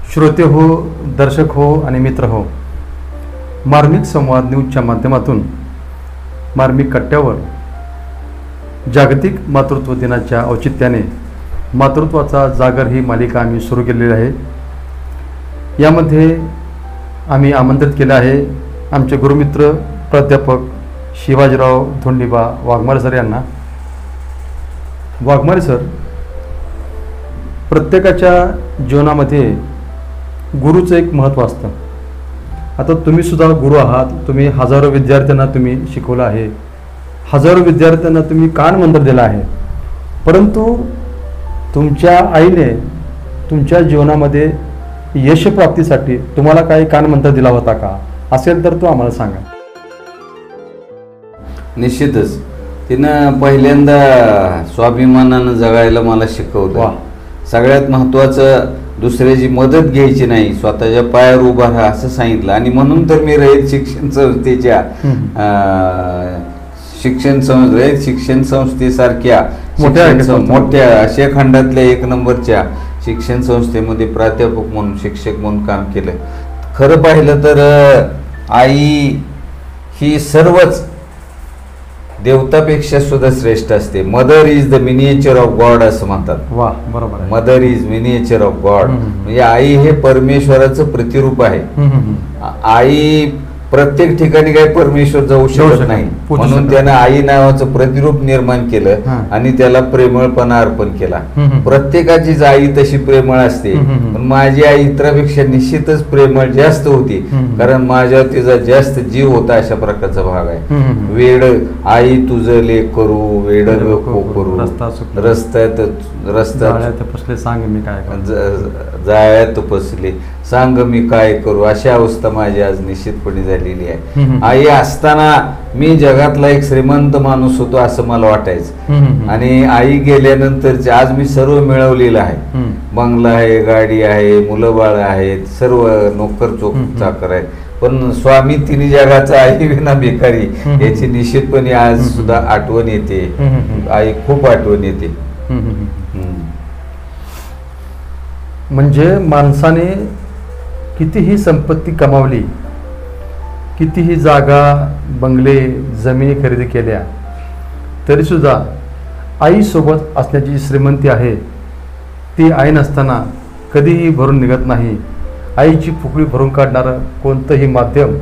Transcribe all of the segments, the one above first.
श्रोते हो, दर्शक हो आणि मित्र हो, मार्मिक संवाद न्यूजच्या माध्यमातून मार्मिक कट्ट्यावर जागतिक मातृत्व दिनाच्या औचित्याने मातृत्वाचा जागर ही मालिका आम्ही सुरू केलेली आहे। यामध्ये आम्ही आमंत्रित केले आहे आमचे गुरुमित्र प्राध्यापक शिवाजीराव धोंडीबा वाघमारे सर यांना। वाघमारे सर, प्रत्येकाच्या जीवनामध्ये गुरुचं एक महत्त्व असतं। आता तुम्ही सुद्धा गुरु आहात, तुम्ही हजारो विद्यार्थ्यांना तुम्ही शिकवलं आहे, हजारो विद्यार्थ्यांना तुम्ही कानमंत्र दिला आहे, परंतु तुमच्या आईने तुमच्या जीवनामध्ये यशप्राप्तीसाठी तुम्हाला काही कानमंत्र दिला होता का? असेल तर तो आम्हाला सांगा। निश्चितच तिनं पहिल्यांदा स्वाभिमानानं जगायला मला शिकवलं। सगळ्यात महत्त्वाचं दुसऱ्याची मदत घ्यायची नाही, स्वतःच्या पायावर उभा राहा असं सांगितलं। आणि म्हणून तर मी रयत शिक्षण संस्थेच्या रयत शिक्षण संस्थेसारख्या मोठ्या आशिया खंडातल्या 1 नंबरच्या शिक्षण संस्थेमध्ये प्राध्यापक म्हणून शिक्षक म्हणून काम केलं। खरं पाहिलं तर आई ही सर्वच देवतापेक्षा सुद्धा श्रेष्ठ असते। Mother is the miniature of God असं म्हणतात। वाह, बरोबर आहे। Mother is miniature of God, म्हणजे आई हे परमेश्वराचं प्रतिरूप आहे। आई प्रत्येक ठिकाणी काही परमेश्वर जाऊ शकत नाही, म्हणून त्यानं आई नावाचं प्रतिरूप निर्माण केलं आणि त्याला प्रेमळपणा अर्पण केला। प्रत्येकाचीच आई तशी प्रेमळ असते, पण माझी आई इतरांपेक्षा निश्चितच प्रेमळ जास्त होती, कारण माझ्यावर तिचा जास्त जीव होता। अशा प्रकारचा भाग आहे। वेड आई तुझं ले करू, वेड नको करू, रस्त्यात फसले सांग मी काय जाळ्यात फसले सांग मी काय करू, अशी अवस्था माझी आज निश्चितपणे झालेली आहे। आई असताना मी जगातला एक श्रीमंत माणूस होतो असं मला वाटायचं, आणि आई गेल्यानंतर आज मी सर्व मिळवलेलं आहे। बंगला आहे, गाडी आहे, मुलं बाळ आहेत, सर्व नोकर चोक चाकर आहेत, पण स्वामी तिन्ही जगाचा आई विना भिकारी याची निश्चितपणे आज सुद्धा आठवण येते। आई खूप आठवण येते। म्हणजे माणसाने कितीही संपत्ती कमावली, कितीही जागा बंगले जमिनी खरेदी केल्या, तरी सुद्धा आईसोबत असण्याची श्रीमंती आहे ती आई नसताना कधीही भरून निघत नाही। आईची फुकळी भरून काढणारं कोणतंही माध्यम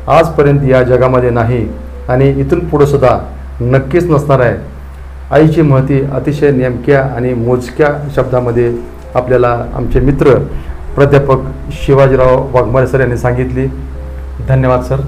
आजपर्यंत या जगामध्ये नाही आणि इथून पुढे सुद्धा नक्कीच नसणार आहे। आईची महती अतिशय नेमक्या आणि मोजक्या शब्दामध्ये आपल्याला आमचे मित्र प्राध्यापक शिवाजीराव वाघमारे सर यांनी सांगितली। धन्यवाद सर।